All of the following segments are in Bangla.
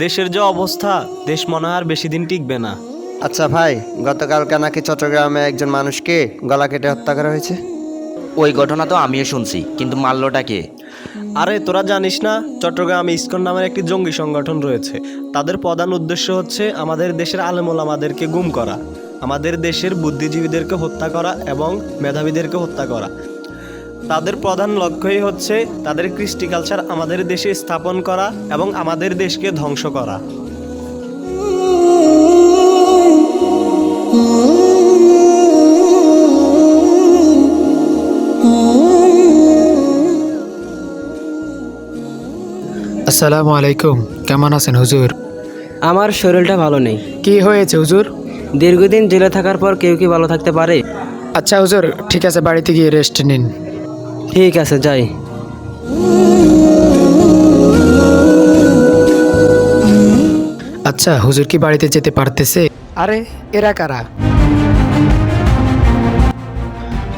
দেশের যে অবস্থা, দেশ মনে হয় আর বেশি দিন টিকবে না। আচ্ছা ভাই, গতকালকে নাকি চট্টগ্রামে একজন মানুষকে গলা কেটে হত্যা করা হয়েছে। ওই ঘটনা তো আমিও শুনছি, কিন্তু মারলোটা কে? আরে তোরা জানিস না, চট্টগ্রামে ইসকন নামের একটি জঙ্গি সংগঠন রয়েছে। তাদের প্রধান উদ্দেশ্য হচ্ছে আমাদের দেশের আলেম ওলামাদেরকে গুম করা, আমাদের দেশের বুদ্ধিজীবীদেরকে হত্যা করা এবং মেধাবীদেরকে হত্যা করা। তাদের প্রধান লক্ষ্যই হচ্ছে তাদের কৃষ্টি কালচার আমাদের দেশে স্থাপন করা এবং আমাদের দেশকে ধ্বংস করা। আসসালামু আলাইকুম, কেমন আছেন হুজুর? আমার শরীরটা ভালো নেই। কি হয়েছে হুজুর? দীর্ঘদিন জেলে থাকার পর কেউ কি ভালো থাকতে পারে? আচ্ছা হুজুর, ঠিক আছে, বাড়িতে গিয়ে রেস্ট নিন। ঠিক আছে, যাই। আচ্ছা হুজুর কি বাড়িতে যেতে পারতেছে? আরে এরা কারা?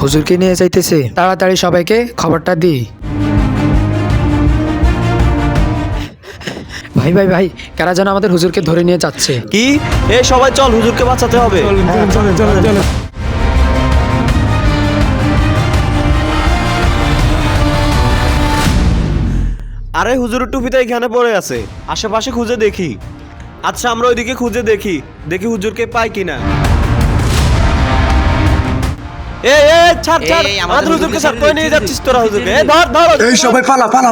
হুজুরকে নিয়ে যাইতেছে, তাড়াতাড়ি সবাইকে খবরটা দিই। ভাই ভাই ভাই, কারা যেন আমাদের হুজুরকে ধরে নিয়ে যাচ্ছে। কি? এই সবাই চল, হুজুরকে বাঁচাতে হবে। আরে হুজুরের টুপিটা এখানে পড়ে আছে, আশেপাশে খুঁজে দেখি। আচ্ছা আমরা ওইদিকে খুঁজে দেখি, দেখি হুজুরকে পাই কিনা। এই এই ছাড় ছাড়, এই, আমাদের হুজুরকে ছাড়, কই নিয়ে যাচ্ছিস তোরা হুজুরকে? এই ধর ধর, এই সবাই পালা পালা।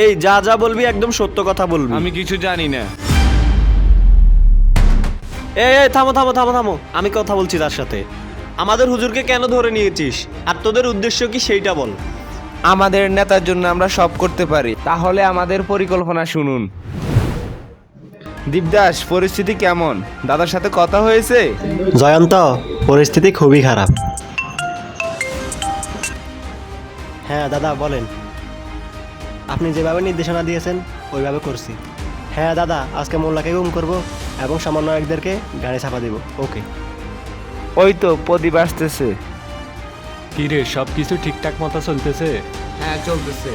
এই যা যা বলবি একদম সত্য কথা বলবি। আমি কিছু জানি না। এই এই থামো থামো থামো থামো, আমি কথা বলছি তার সাথে। আমাদের হুজুরকে কেন ধরে নিয়েছিস আর তোদের উদ্দেশ্য কি সেইটা বল। আমাদের নেতার জন্য আমরা সব করতে পারি, তাহলে আমাদের পরিকল্পনা শুনুন। দীপদাস, পরিস্থিতি কেমন? দাদার সাথে কথা হয়েছে? জয়ন্ত, পরিস্থিতি খুবই খারাপ। হ্যাঁ দাদা বলেন। আপনি যেভাবে নির্দেশনা দিয়েছেন ওইভাবে করছি। হ্যাঁ দাদা, আজকে মোল্লাকে গুম করব এবং সমন্বয়কদেরকে গাড়ি চাপা দিব। ওকে। ওই তো প্রদীপ আসতেছে। কি রে, সব কিছু ঠিকঠাক মতো চলতেছে? হ্যাঁ, চলতেছে।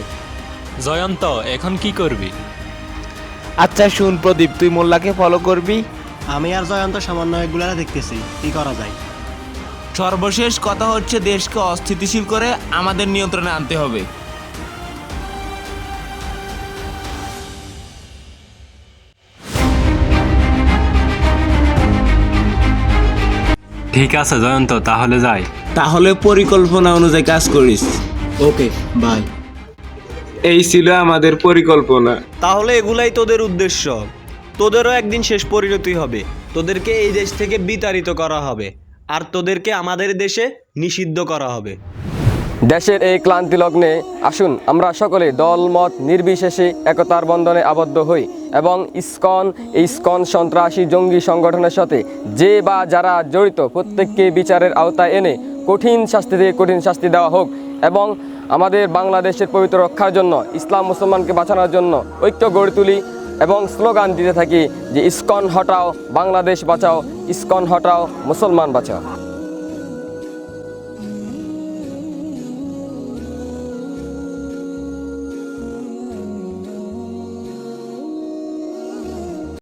জয়ন্ত, এখন কি করবি? আচ্ছা শুন প্রদীপ, তুই মোল্লাকে ফলো করবি। আমি আর জয়ন্ত সমন্বয়কগুলারা দেখতেছি কি করা যায়। সর্বশেষ কথা হচ্ছে দেশকে অস্থিতিশীল করে আমাদের নিয়ন্ত্রণে আনতে হবে। ঠিক আছে জয়ন্ত, তাহলে যাই। তাহলে পরিকল্পনা অনুযায়ী কাজ করিস। Okay bye. এই ছিল আমাদের পরিকল্পনা। তাহলে এগুলাই তোদের উদ্দেশ্য। তোদেরও একদিন শেষ পরিণতি হবে, তোদেরকে এই দেশ থেকে বিতাড়িত করা হবে আর তোদেরকে আমাদের দেশে নিষিদ্ধ করা হবে। দেশের এই ক্লান্তি লগ্নে আসুন আমরা সকলে দলমত নির্বিশেষে একতার বন্ধনে আবদ্ধ হই এবং ইসকন সন্ত্রাসী জঙ্গি সংগঠনের সাথে যে বা যারা জড়িত প্রত্যেককে বিচারের আওতায় এনে কঠিন শাস্তি থেকে কঠিন শাস্তি দেওয়া হোক এবং আমাদের বাংলাদেশের পবিত্র রক্ষার জন্য, ইসলাম মুসলমানকে বাঁচানোর জন্য ঐক্য গড়ে তুলি এবং স্লোগান দিতে থাকি যে ইসকন হটাও বাংলাদেশ বাঁচাও, ইসকন হটাও মুসলমান বাঁচাও।